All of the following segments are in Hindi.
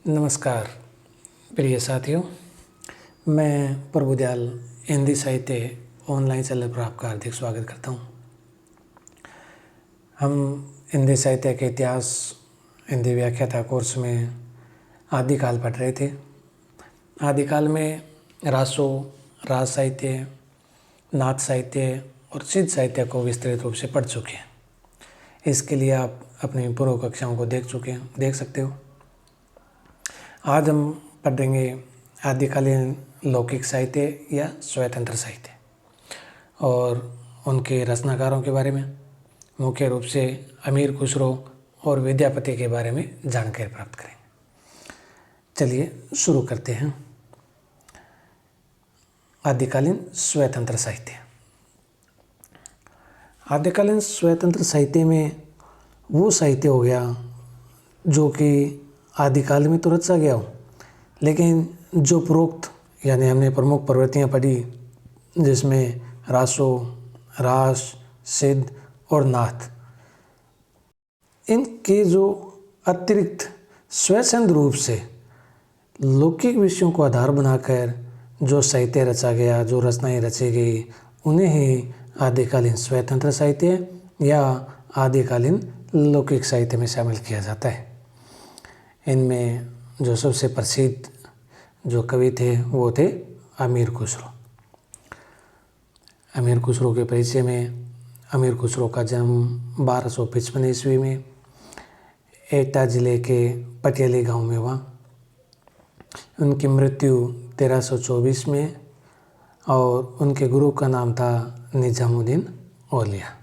नमस्कार प्रिय साथियों, मैं प्रभुदयाल हिंदी साहित्य ऑनलाइन चैनल पर आपका हार्दिक स्वागत करता हूँ। हम हिंदी साहित्य के इतिहास हिंदी व्याख्याता कोर्स में आदिकाल पढ़ रहे थे। आदिकाल में रासो, राज साहित्य, नाथ साहित्य और सिद्ध साहित्य को विस्तृत रूप से पढ़ चुके हैं। इसके लिए आप अपनी पूर्व कक्षाओं को देख सकते हो। आज हम पढ़ेंगे आदिकालीन लौकिक साहित्य या स्वतंत्र साहित्य और उनके रचनाकारों के बारे में, मुख्य रूप से अमीर खुसरो और विद्यापति के बारे में जानकारी प्राप्त करेंगे। चलिए शुरू करते हैं। आदिकालीन स्वतंत्र साहित्य। आदिकालीन स्वतंत्र साहित्य में वो साहित्य हो गया जो कि आदिकाल में तो रचा गया हो, लेकिन जो उपरोक्त यानी हमने प्रमुख प्रवृत्तियाँ पढ़ी जिसमें रासो, रास, सिद्ध और नाथ, इनके जो अतिरिक्त स्वच्छंद रूप से लौकिक विषयों को आधार बनाकर जो साहित्य रचा गया, जो रचनाएं रची गई, उन्हें ही आदिकालीन स्वतंत्र साहित्य या आदिकालीन लौकिक साहित्य में शामिल किया जाता है। इनमें जो सबसे प्रसिद्ध जो कवि थे वो थे अमीर खुसरो। अमीर खुसरो के परिचय में, अमीर खुसरो का जन्म 1255 ईस्वी में एटा जिले के पटियाली गांव में हुआ। उनकी मृत्यु 1324 में और उनके गुरु का नाम था निजामुद्दीन औलिया।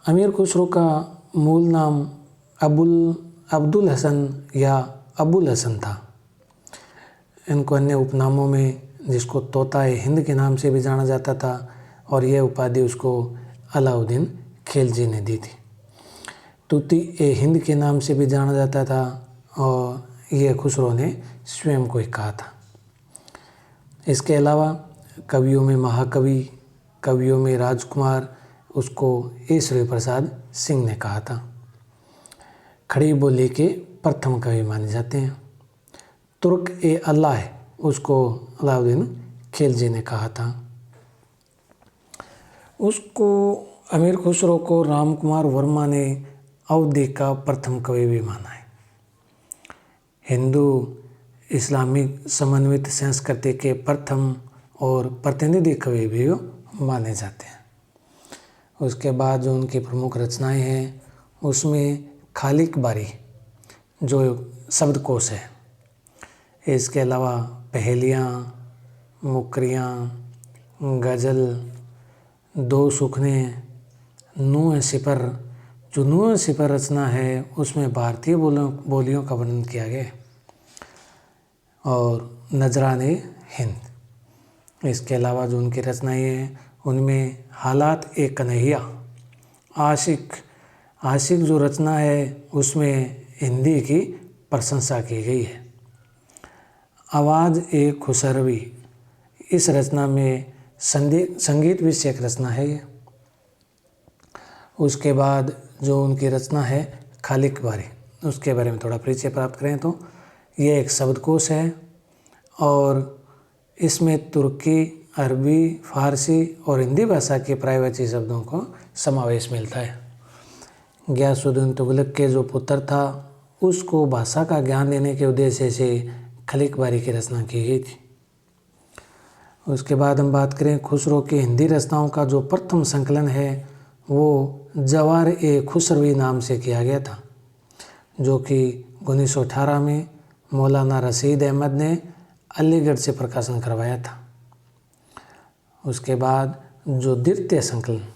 अमीर खुसरो का मूल नाम अब्दुल हसन या अबुल हसन था। इनको अन्य उपनामों में, जिसको तोता-ए हिंद के नाम से भी जाना जाता था, और यह उपाधि उसको अलाउद्दीन खिलजी ने दी थी। तूती-ए-हिंद के नाम से भी जाना जाता था और यह खुसरो ने स्वयं को ही कहा था। इसके अलावा कवियों में महाकवि, कवियों में राजकुमार उसको ईश्वरी प्रसाद सिंह ने कहा था। खड़ी बोली के प्रथम कवि माने जाते हैं। तुर्क-ए-अल्लाह उसको अलाउद्दीन खिलजी ने कहा था। उसको अमीर खुसरो को रामकुमार वर्मा ने अवधि का प्रथम कवि भी माना है। हिंदू इस्लामिक समन्वित संस्कृति के प्रथम और प्रतिनिधि कवि भी माने जाते हैं। उसके बाद जो उनकी प्रमुख रचनाएं हैं उसमें खालिक बारी जो शब्दकोश है, इसके अलावा पहेलियाँ, मुकरियाँ, गज़ल, दो सुखने, नूह सिपर, जो नूह सिपर रचना है उसमें भारतीय बोलियों का वर्णन किया गया है, और नजराने हिंद। इसके अलावा जो उनकी रचनाएं हैं उनमें हालात-ए-कन्हैया, आशिक जो रचना है उसमें हिंदी की प्रशंसा की गई है। आवाज़-ए-खुसरवी, इस रचना में संगीत विषयक रचना है ये। उसके बाद जो उनकी रचना है खालिक बारी, उसके बारे में थोड़ा परिचय प्राप्त करें तो ये एक शब्दकोश है और इसमें तुर्की, अरबी, फारसी और हिंदी भाषा के प्रायवाची शब्दों को समावेश मिलता है। गियासुद्दीन तुगलक के जो पुत्र था उसको भाषा का ज्ञान देने के उद्देश्य से खलिक बारी की रचना की गई थी। उसके बाद हम बात करें खुसरो की हिंदी रचनाओं का जो प्रथम संकलन है वो जवार-ए-खुसरवी नाम से किया गया था, जो कि 1918 में मौलाना रशीद अहमद ने अलीगढ़ से प्रकाशन करवाया था। उसके बाद जो द्वितीय संकलन,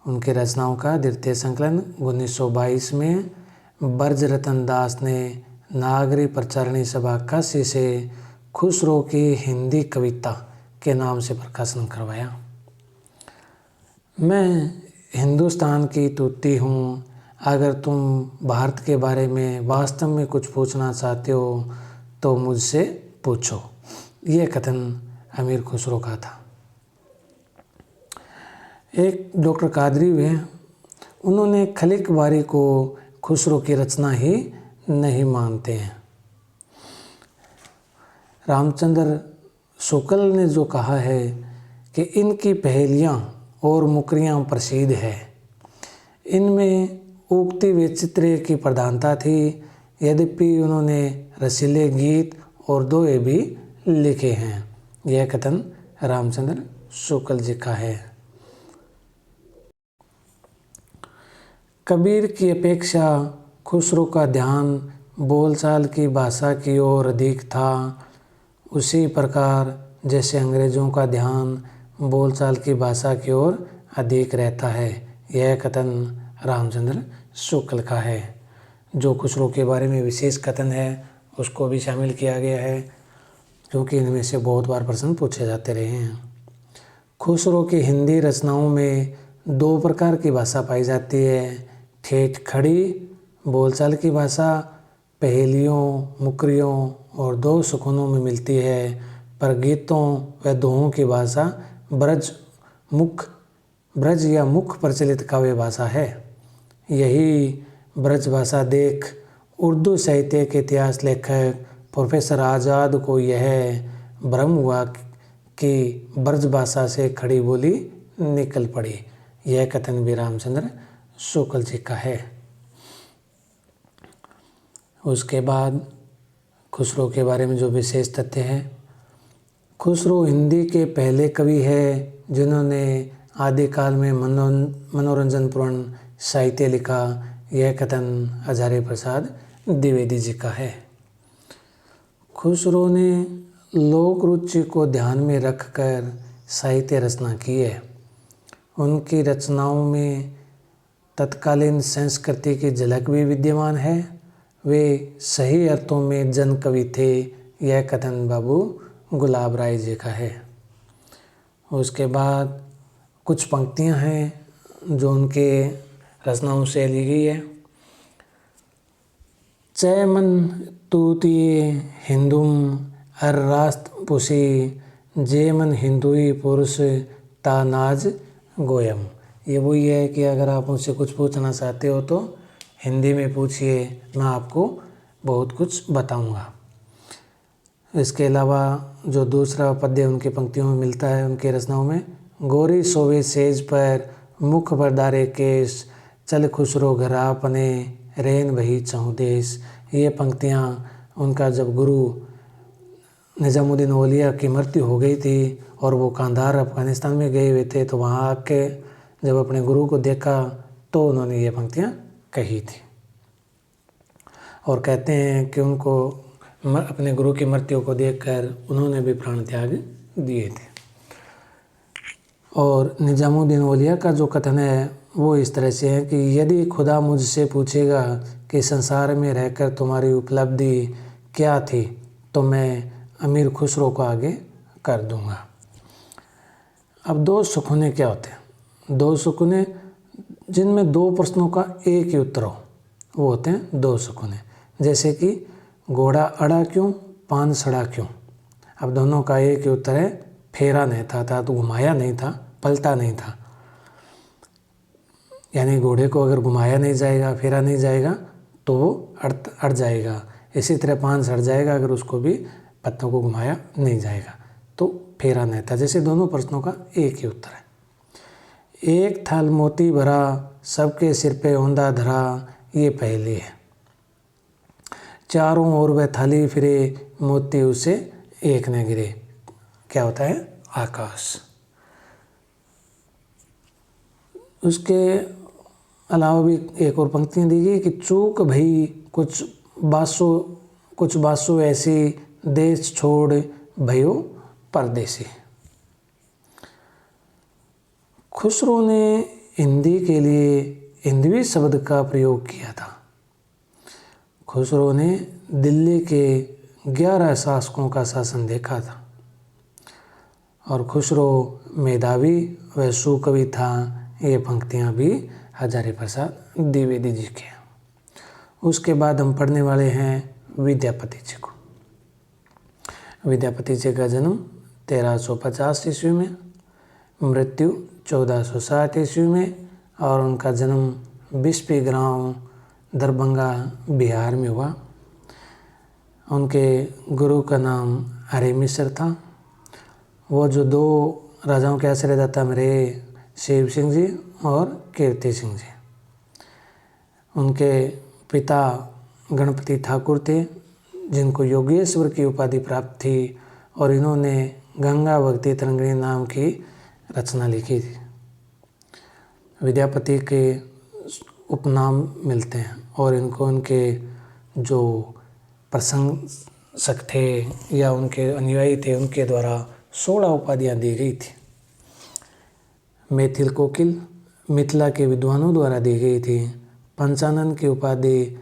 उनके रचनाओं का द्वितीय संकलन 1922 में ब्रजरतन दास ने नागरी प्रचारणी सभा काशी से खुसरो की हिंदी कविता के नाम से प्रकाशन करवाया। मैं हिंदुस्तान की तूती हूँ, अगर तुम भारत के बारे में वास्तव में कुछ पूछना चाहते हो तो मुझसे पूछो, ये कथन अमीर खुसरो का था। एक डॉक्टर कादरी हुए, उन्होंने खलिक बारी को खुसरो की रचना ही नहीं मानते हैं। रामचंद्र शुक्ल ने जो कहा है कि इनकी पहेलियाँ और मुकरियाँ प्रसिद्ध है, इनमें उक्ति वैचित्र्य की प्रधानता थी। यद्यपि उन्होंने रसीले गीत और दोहे भी लिखे हैं। यह कथन रामचंद्र शुक्ल जी का है। कबीर की अपेक्षा खुसरो का ध्यान बोलचाल की भाषा की ओर अधिक था। उसी प्रकार जैसे अंग्रेज़ों का ध्यान बोलचाल की भाषा की ओर अधिक रहता है। यह कथन रामचंद्र शुक्ल का है। जो खुसरो के बारे में विशेष कथन है उसको भी शामिल किया गया है, क्योंकि इनमें से बहुत बार प्रश्न पूछे जाते रहे हैं। खुसरो की हिंदी रचनाओं में 2 प्रकार की भाषा पाई जाती है। ठेठ खड़ी बोलचाल की भाषा पहेलियों, मुकरियों और 2 सुकूनों में मिलती है, पर गीतों व दोहों की भाषा ब्रज या मुख प्रचलित काव्य भाषा है। यही ब्रज भाषा देख उर्दू साहित्य के इतिहास लेखक प्रोफेसर आज़ाद को यह भ्रम हुआ कि ब्रज भाषा से खड़ी बोली निकल पड़ी। यह कथन भी रामचंद्र शुक्ल जी का है। उसके बाद खुसरो के बारे में जो विशेष तथ्य हैं, खुसरो हिंदी के पहले कवि हैं जिन्होंने आदिकाल में मनोरंजनपूर्ण साहित्य लिखा। यह कथन हजारी प्रसाद द्विवेदी जी का है। खुसरो ने लोक रुचि को ध्यान में रखकर साहित्य रचना की है। उनकी रचनाओं में तत्कालीन संस्कृति की झलक भी विद्यमान है। वे सही अर्थों में जन कवि थे। यह कथन बाबू गुलाब राय जी का है। उसके बाद कुछ पंक्तियां हैं जो उनके रचनाओं से ली गई है। चै मन तूतिये हिंदुम हर रास्त पुसी, जे मन हिंदुई पुरुष ता नाज गोयम। ये वही है कि अगर आप मुझसे कुछ पूछना चाहते हो तो हिंदी में पूछिए, मैं आपको बहुत कुछ बताऊंगा। इसके अलावा जो दूसरा पद्य उनकी पंक्तियों में मिलता है उनकी रचनाओं में, गोरी सोवे सेज पर मुख बरदारे केश, चल खुसरो घरा अपने रेन भई चहुँ देश। ये पंक्तियाँ उनका जब गुरु निज़ामुद्दीन औलिया की मृत्यु हो गई थी और वो कांधार अफ़गानिस्तान में गए हुए थे, तो वहाँ आके जब अपने गुरु को देखा तो उन्होंने ये पंक्तियाँ कही थी। और कहते हैं कि उनको अपने गुरु की मृत्यु को देखकर उन्होंने भी प्राण त्याग दिए थे। और निज़ामुद्दीन औलिया का जो कथन है वो इस तरह से है कि यदि खुदा मुझसे पूछेगा कि संसार में रहकर तुम्हारी उपलब्धि क्या थी, तो मैं अमीर खुसरो को आगे कर दूंगा। अब 2 सुकूने क्या होते हैं? 2 सुकूने जिनमें 2 प्रश्नों का एक ही उत्तर हो, वो होते हैं 2 सुकूने। जैसे कि घोड़ा अड़ा क्यों, पान सड़ा क्यों। अब दोनों का एक ही उत्तर है, फेरा नहीं था तो घुमाया नहीं था, पलटा नहीं था। यानी घोड़े को अगर घुमाया नहीं जाएगा, फेरा नहीं जाएगा तो वो अड़ जाएगा। इसी तरह पान सड़ जाएगा अगर उसको भी पत्तों को घुमाया नहीं जाएगा, तो फेरा नहीं था। जैसे दोनों प्रश्नों का एक ही उत्तर है। एक थाल मोती भरा, सबके सिर पे औंधा धरा, ये पहली है। चारों ओर वह थाली फिरे, मोती उसे एक न गिरे। क्या होता है? आकाश। उसके अलावा भी एक और पंक्तियाँ दी गई कि चूक भई कुछ बासु ऐसी, देश छोड़ भयो परदेसी। खुसरो ने हिंदी के लिए हिंदवी शब्द का प्रयोग किया था। खुसरो ने दिल्ली के 11 शासकों का शासन देखा था और खुसरो मेधावी व सुकवि था। ये पंक्तियाँ भी हजारी प्रसाद द्विवेदी जी के। उसके बाद हम पढ़ने वाले हैं विद्यापति जी को। विद्यापति जी का जन्म 1350 ईस्वी में, मृत्यु 1460 ईस्वी में और उनका जन्म बिस्पी ग्राम दरभंगा बिहार में हुआ। उनके गुरु का नाम हरि मिश्र था। वो जो 2 राजाओं के आश्रयदाता में रहे, शिव सिंह जी और कीर्ति सिंह जी। उनके पिता गणपति ठाकुर थे, जिनको योगेश्वर की उपाधि प्राप्त थी, और इन्होंने गंगा भक्ति तरंगिणी नाम की रचना लिखी थी। विद्यापति के उपनाम मिलते हैं और इनको उनके जो प्रशंसक थे या उनके अनुयायी थे, उनके द्वारा 16 उपाधियाँ दी गई थी। मैथिल कोकिल मिथिला के विद्वानों द्वारा दी गई थी। पंचानन की उपाधि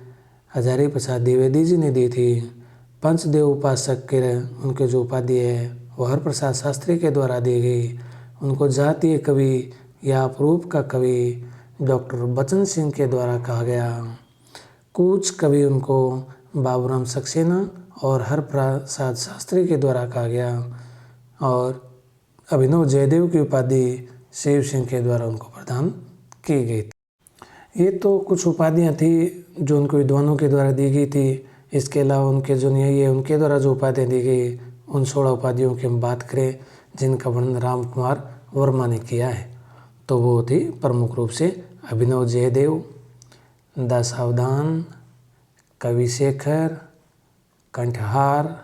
हजारी प्रसाद द्विवेदी जी ने दी थी। पंचदेव उपासक के उनके जो उपाधि है वो हरप्रसाद शास्त्री के द्वारा दी गई। उनको जातीय कवि या अपरूप का कवि डॉक्टर बचन सिंह के द्वारा कहा गया। कूच कवि उनको बाबूराम सक्सेना और हरप्रसाद शास्त्री के द्वारा कहा गया, और अभिनव जयदेव की उपाधि शिव सिंह के द्वारा उनको प्रदान की गई थी। ये तो कुछ उपाधियाँ थी जो उनको विद्वानों के द्वारा दी गई थी। इसके अलावा उनके जो न्यायी है उनके द्वारा जो उपाधियाँ दी गई, उन 16 उपाधियों की हम बात करें जिनका वर्णन राम कुमार वर्मा ने किया है, तो वो थी प्रमुख रूप से अभिनव जयदेव, दशावधान, कवि शेखर, कंठहार,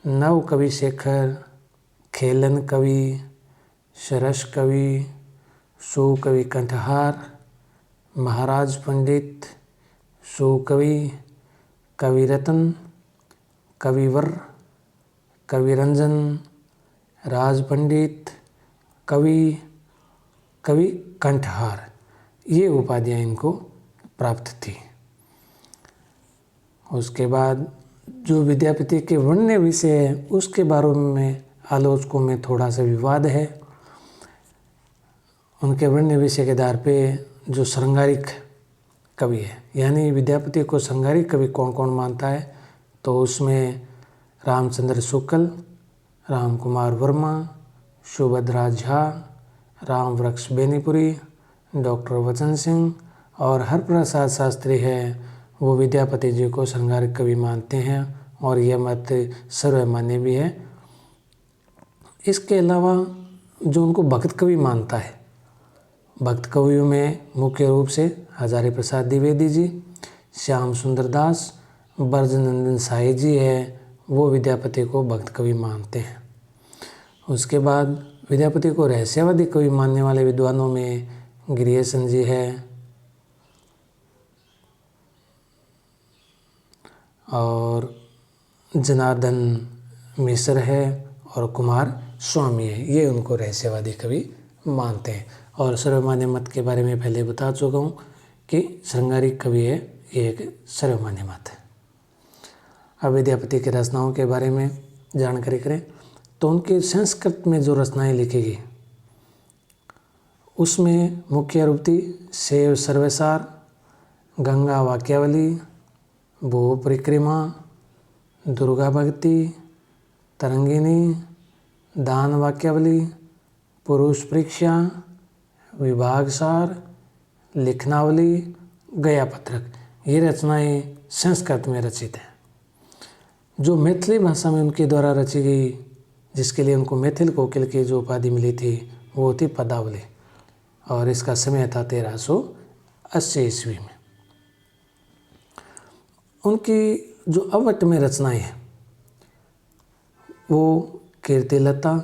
नव कवि शेखर, खेलन कवि, सरस कवि, सुकवि कंठहार, महाराज पंडित, सुकवि, कविरत्न, कविवर, कविरंजन, राज पंडित, कवि, कवि कंठहार, ये उपाधियाँ इनको प्राप्त थी। उसके बाद जो विद्यापति के वर्ण्य विषय है उसके बारे में आलोचकों में थोड़ा सा विवाद है। उनके वर्ण्य विषय के आधार पे जो श्रृंगारिक कवि है, यानी विद्यापति को श्रृंगारिक कवि कौन कौन मानता है, तो उसमें रामचंद्र शुक्ल, राम कुमार वर्मा, सुभद्रा झा, राम वृक्ष बेनीपुरी, डॉक्टर वचन सिंह और हरप्रसाद शास्त्री है, वो विद्यापति जी को श्रृंगारिक कवि मानते हैं और यह मत सर्वमान्य भी है। इसके अलावा जो उनको भक्त कवि मानता है, भक्त कवियों में मुख्य रूप से हजारी प्रसाद द्विवेदी जी, श्याम सुंदर दास, ब्रजनंदन साई जी है, वो विद्यापति को भक्त कवि मानते हैं। उसके बाद विद्यापति को रहस्यवादी कवि मानने वाले विद्वानों में गिरियसन जी है और जनार्दन मिश्र है और कुमार स्वामी है, ये उनको रहस्यवादी कवि मानते हैं। और सर्वमान्य मत के बारे में पहले बता चुका हूँ कि श्रृंगारिक कवि है, ये एक सर्वमान्य मत है। अब विद्यापति की रचनाओं के बारे में जानकारी करें तो उनके संस्कृत में जो रचनाएं लिखी गई उसमें मुख्य रूप थी शैव सर्वसार, गंगा वाक्यावली, भू परिक्रमा, दुर्गा भक्ति, तरंगिणी, दान वाक्यावली, पुरुष परीक्षा, विभागसार, लिखनावली, गया पत्रक, ये रचनाएं संस्कृत में रचित हैं। जो मैथिली भाषा में उनके द्वारा रची गई, जिसके लिए उनको मैथिल कोकिल की जो उपाधि मिली थी, वो थी पदावली, और इसका समय था 1380 ईस्वी में। उनकी जो अवट में रचनाएं हैं वो कीर्तिलता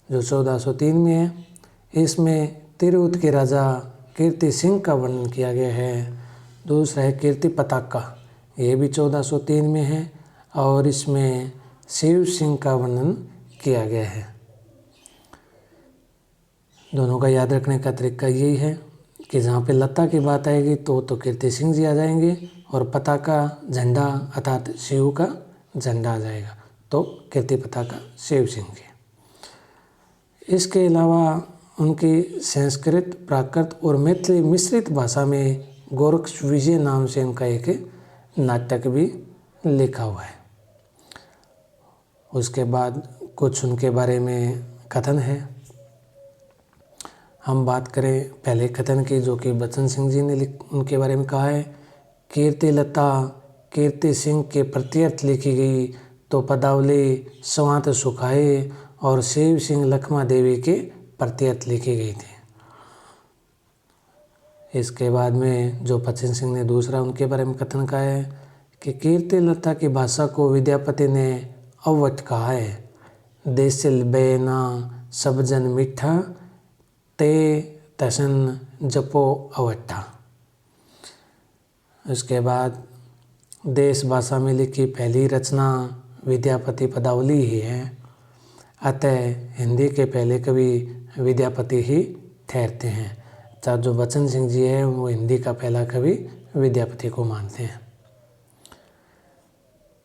जो 1403 में है, इसमें तिरहुत के राजा कीर्ति सिंह का वर्णन किया गया है। दूसरा है कीर्ति पताका, ये भी 1403 में है और इसमें शिव सिंह का वर्णन किया गया है। दोनों का याद रखने का तरीका यही है कि जहाँ पे लता की बात आएगी तो कीर्ति सिंह जी आ जाएंगे और पताका झंडा अर्थात शिव का झंडा आ जाएगा, तो कीर्ति पताका शिव सिंह जी। इसके अलावा उनकी संस्कृत, प्राकृत और मैथिली मिश्रित भाषा में गोरक्ष विजय नाम से उनका एक नाटक भी लिखा हुआ है। उसके बाद कुछ उनके बारे में कथन है। हम बात करें पहले कथन की जो कि बचन सिंह जी ने उनके बारे में कहा है कीर्तिलता कीर्ति सिंह के प्रत्यर्थ लिखी गई तो पदावली स्वांत सुखाए और शिव सिंह लखमा देवी के प्रत्यर्थ लिखी गई थी। इसके बाद में जो बचन सिंह ने दूसरा उनके बारे में कथन कहा है कि कीर्तिलता की भाषा को विद्यापति ने अवट कहा है। देसिल बेना सब जन मीठा ते तसन जपो अवट्ठा। उसके बाद देश भाषा में लिखी पहली रचना विद्यापति पदावली ही है, अतः हिंदी के पहले कवि विद्यापति ही ठहरते हैं। चाहे जो बचन सिंह जी है वो हिंदी का पहला कवि विद्यापति को मानते हैं।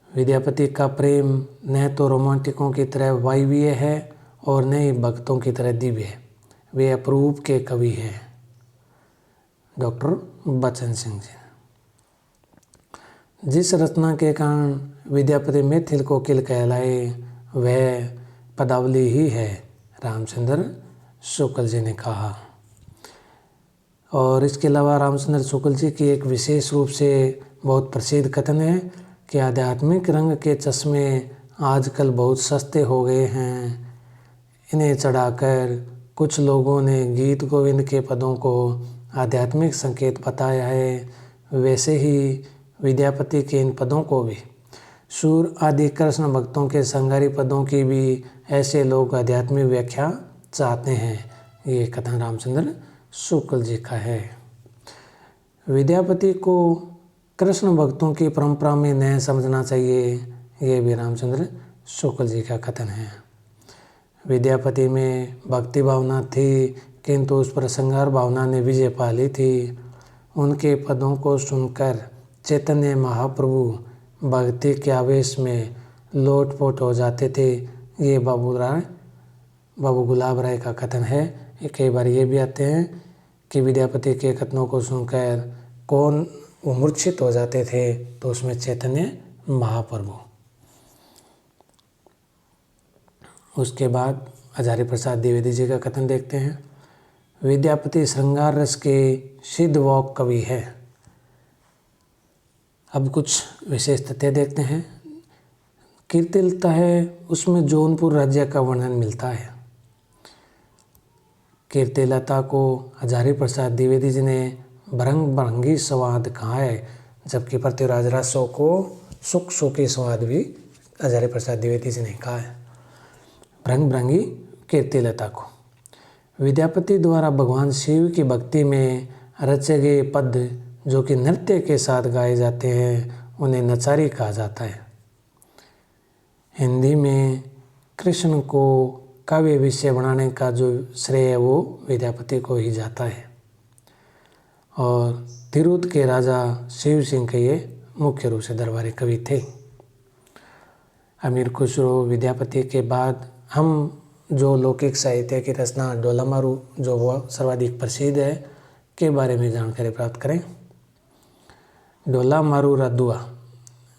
विद्यापति का प्रेम न तो रोमांटिकों की तरह वायवीय है और न ही भक्तों की तरह दिव्य है। वे अपूर्व के कवि हैं डॉक्टर बचन सिंह जी। जिस रचना के कारण विद्यापति मैथिल कोकिल कहलाए वह पदावली ही है, रामचंद्र शुक्ल जी ने कहा। और इसके अलावा रामचंद्र शुक्ल जी की एक विशेष रूप से बहुत प्रसिद्ध कथन है कि आध्यात्मिक रंग के चश्मे आजकल बहुत सस्ते हो गए हैं। इन्हें चढ़ाकर कुछ लोगों ने गीत गोविंद के पदों को आध्यात्मिक संकेत बताया है, वैसे ही विद्यापति के इन पदों को भी सूर आदि कृष्ण भक्तों के संगारी पदों की भी ऐसे लोग आध्यात्मिक व्याख्या चाहते हैं। ये कथन रामचंद्र शुक्ल जी का है। विद्यापति को कृष्ण भक्तों की परंपरा में न समझना चाहिए, ये भी रामचंद्र शुक्ल जी का कथन है। विद्यापति में भक्ति भावना थी किंतु उस पर श्रृंगार भावना ने विजय पा ली थी। उनके पदों को सुनकर चैतन्य महाप्रभु भक्ति के आवेश में लोटपोट हो जाते थे। ये बाबू गुलाब राय का कथन है। कई बार ये भी आते हैं कि विद्यापति के कथनों को सुनकर कौन मूर्छित हो जाते थे, तो उसमें चैतन्य महाप्रभु। उसके बाद हजारी प्रसाद द्विवेदी जी का कथन देखते हैं। विद्यापति श्रृंगार रस के सिद्ध वौक कवि है। अब कुछ विशेष तथ्य देखते हैं। कीर्तिलता है उसमें जौनपुर राज्य का वर्णन मिलता है। कीर्तिलता को हजारी प्रसाद द्विवेदी जी ने भरंग भरंगी स्वाद कहा है, जबकि पृथ्वीराज रासो को सुख सुखी स्वाद भी हजारी प्रसाद द्विवेदी जी ने कहा है। भरंग भरंगी कीर्तिलता को विद्यापति द्वारा भगवान शिव की भक्ति में रचे गए पद जो कि नृत्य के साथ गाए जाते हैं उन्हें नचारी कहा जाता है। हिंदी में कृष्ण को काव्य विषय बनाने का जो श्रेय है वो विद्यापति को ही जाता है। और तिरुत के राजा शिव सिंह के ये मुख्य रूप से दरबारी कवि थे। अमीर खुसरो विद्यापति के बाद हम जो लौकिक साहित्य की रचना डोलामारू जो वो सर्वाधिक प्रसिद्ध है के बारे में जानकारी प्राप्त करें। डोलामारू रद्दुआ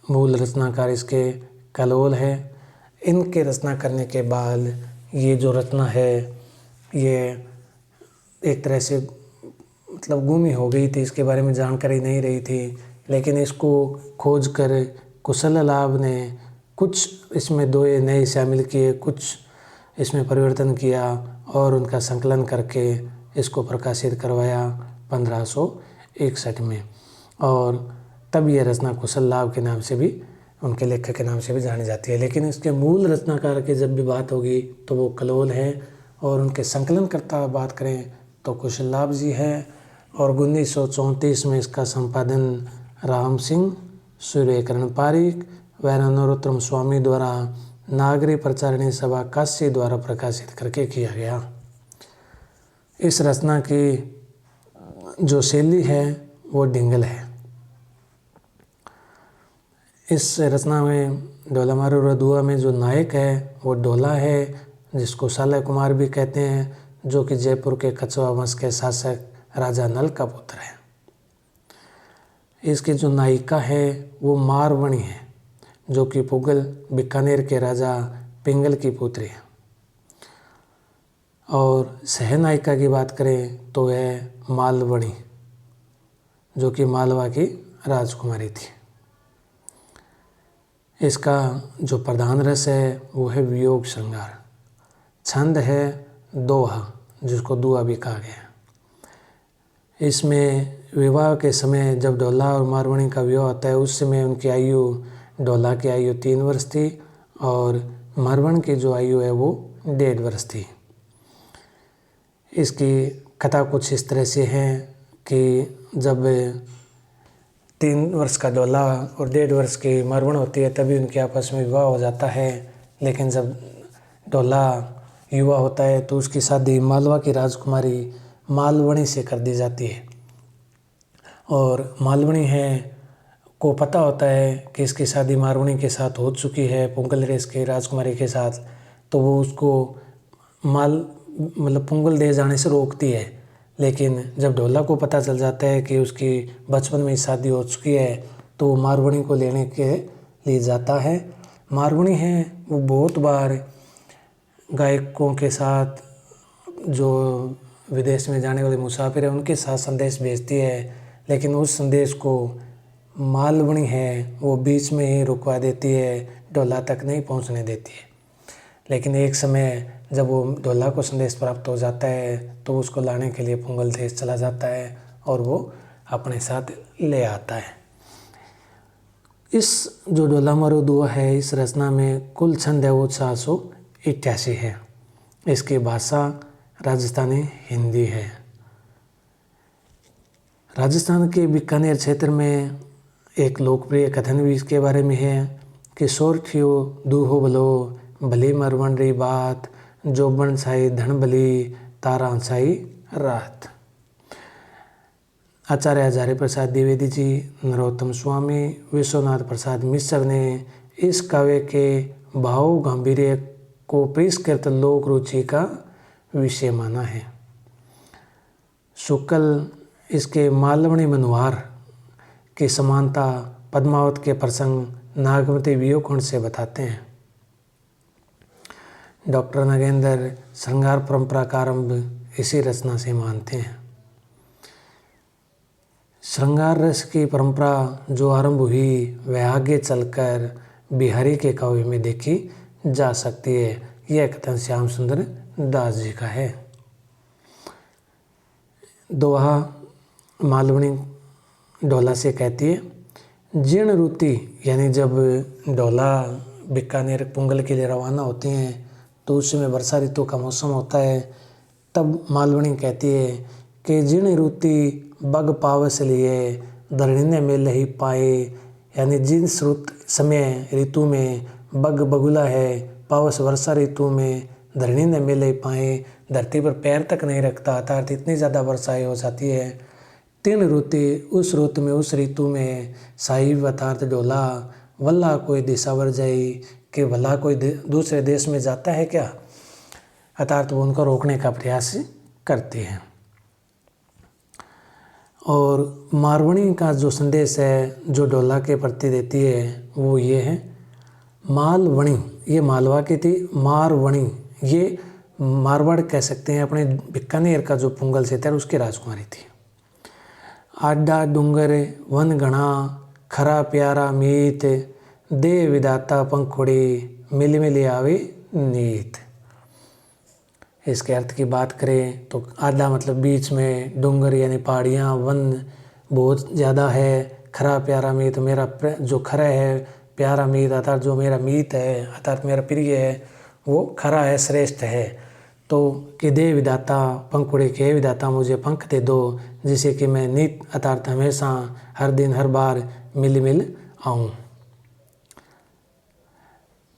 मूल रचनाकार इसके कलोल है। इनके रचना करने के बाद ये जो रचना है ये एक तरह से मतलब गुम ही हो गई थी, इसके बारे में जानकारी नहीं रही थी। लेकिन इसको खोज कर कुशल लाभ ने कुछ इसमें दोहे नए शामिल किए, कुछ इसमें परिवर्तन किया और उनका संकलन करके इसको प्रकाशित करवाया 1561 में। और तब यह रचना कुशल लाभ के नाम से भी, उनके लेखक के नाम से भी जानी जाती है। लेकिन इसके मूल रचनाकार की जब भी बात होगी तो वो कलोल है, और उनके संकलनकर्ता बात करें तो कुशल लाभ जी है। और 1934 में इसका संपादन राम सिंह, सूर्यकरण पारिक व नरोत्तम स्वामी द्वारा नागरी प्रचारणी सभा काशी द्वारा प्रकाशित करके किया गया। इस रचना की जो शैली है वो डिंगल है। इस रचना में डोलामारू रद्दुआ में जो नायक है वो डोला है, जिसको सालय कुमार भी कहते हैं, जो कि जयपुर के कछवा वंश के शासक राजा नल का पुत्र है। इसकी जो नायिका है वो मारवणी है, जो कि पुगल बीकानेर के राजा पिंगल की पुत्री है। और सहनायिका की बात करें तो वह मालवणी, जो कि मालवा की राजकुमारी थी। इसका जो प्रधान रस है वो है वियोग श्रृंगार। छंद है दोहा, जिसको दुआ भी कहा गया। इसमें विवाह के समय जब ढोला और मारवाणी का विवाह होता है उस समय उनकी आयु, ढोला की आयु 3 वर्ष थी और मारवाण की जो आयु है वो 1.5 वर्ष थी। इसकी कथा कुछ इस तरह से है कि जब 3 वर्ष का ढोला और 1.5 वर्ष की मारवाण होती है तभी उनके आपस में विवाह हो जाता है। लेकिन जब ढोला युवा होता है तो उसकी शादी मालवा की राजकुमारी मालवणी से कर दी जाती है और मालवणी है को पता होता है कि इसकी शादी मारवाणी के साथ हो चुकी है, पुंगल देश की राजकुमारी के साथ, तो वो उसको पुंगल देश जाने से रोकती है। लेकिन जब ढोला को पता चल जाता है कि उसकी बचपन में शादी हो चुकी है तो वो मारवाणी को लेने के लिए जाता है। मारवाणी है वो बहुत बार गायकों के साथ, जो विदेश में जाने वाले मुसाफिर हैं उनके साथ संदेश भेजती है, लेकिन उस संदेश को मालवणी है वो बीच में ही रुकवा देती है, ढोला तक नहीं पहुंचने देती है। लेकिन एक समय जब वो ढोला को संदेश प्राप्त हो जाता है तो उसको लाने के लिए पुंगल देश चला जाता है और वो अपने साथ ले आता है। इस जो ढोला मारो दुआ है इस रचना में कुल छंद है वो 488 है। इसकी भाषा राजस्थानी हिंदी है। राजस्थान के बीकानेर क्षेत्र में एक लोकप्रिय कथन भी इसके बारे में है कि सोरठियो दूहो भलो भली मरवन री बात, जोबन छाई धन भली तारा छाई रात। आचार्य हजारी प्रसाद द्विवेदी जी, नरोत्तम स्वामी, विश्वनाथ प्रसाद मिश्र ने इस काव्य के भाव गांधीर्य को परिष्कृत लोक रुचि का विषय माना है। शुक्ल इसके मालवणी मनोहार की समानता पद्मावत के प्रसंग नागमती वियोगखंड से बताते हैं। डॉक्टर नागेंद्र श्रृंगार परंपरा का आरंभ इसी रचना से मानते हैं। श्रृंगार रस की परंपरा जो आरंभ हुई वह आगे चलकर बिहारी के काव्य में देखी जा सकती है। यह कथन श्याम सुंदर दास जी का है। दोहा मालवणी ढोला से कहती है, जीर्ण रुति यानी जब ढोला बीकानेर पुंगल के लिए रवाना होती हैं तो उस समय वर्षा ऋतु का मौसम होता है। तब मालवणी कहती है कि जीर्ण रुति बग पावस लिए धरणी में लही पाए, यानी जिन समय ऋतु में बग बगुला है, पावस वर्षा ऋतु में धरणी ने मिल पाए, धरती पर पैर तक नहीं रखता, अर्थात इतनी ज़्यादा वर्षाएँ हो जाती है। 3 ऋतु उस ऋतु में उस ऋतु में साहिब अर्थात ढोला वल्ला कोई दिशावर जाई कि भला कोई दूसरे देश में जाता है क्या, अर्थात वो उनको रोकने का प्रयास करते हैं। और मारवाणी का जो संदेश है जो ढोला के प्रति देती है वो ये है, मालवणी ये मालवा की थी, मारवाणी ये मारवाड़ कह सकते हैं, अपने बीकानेर का जो पुंगल क्षेत्र है उसकी राजकुमारी थी। आडा डूंगर वन घना खरा प्यारा मीत, दे विदाता पंखुड़ी मिली मिली आवे नीत। इसके अर्थ की बात करें तो आडा मतलब बीच में, डूंगर यानी पहाड़ियाँ, वन बहुत ज़्यादा है, खरा प्यारा मीत मेरा जो खरा है, प्यारा मीत अर्थात जो मेरा मीत है अर्थात मेरा प्रिय है वो खरा है, श्रेष्ठ है। तो कि दे विदाता पंखुड़ी के विदाता मुझे पंख दे दो जिसे कि मैं नित अर्थात हमेशा हर दिन हर बार मिल आऊँ।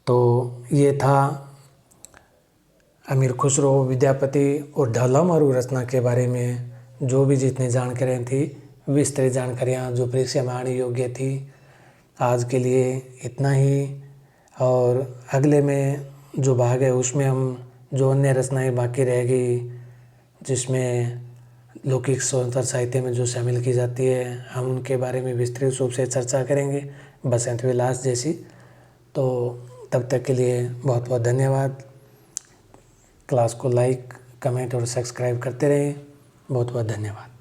तो ये था अमीर खुसरो विद्यापति और ढोला मारू रचना के बारे में जो भी जितनी जानकारियाँ थी, विस्तृत जानकारियाँ जो परीक्षा में आने योग्य थी। आज के लिए इतना ही, और अगले में जो भाग है उसमें हम जो अन्य रचनाएं बाकी रह गई जिसमें लौकिक स्वतंत्र साहित्य में जो शामिल की जाती है हम उनके बारे में विस्तृत रूप से चर्चा करेंगे, बसंत विलास जैसी। तो तब तक के लिए बहुत बहुत धन्यवाद। क्लास को लाइक, कमेंट और सब्सक्राइब करते रहें। बहुत बहुत धन्यवाद।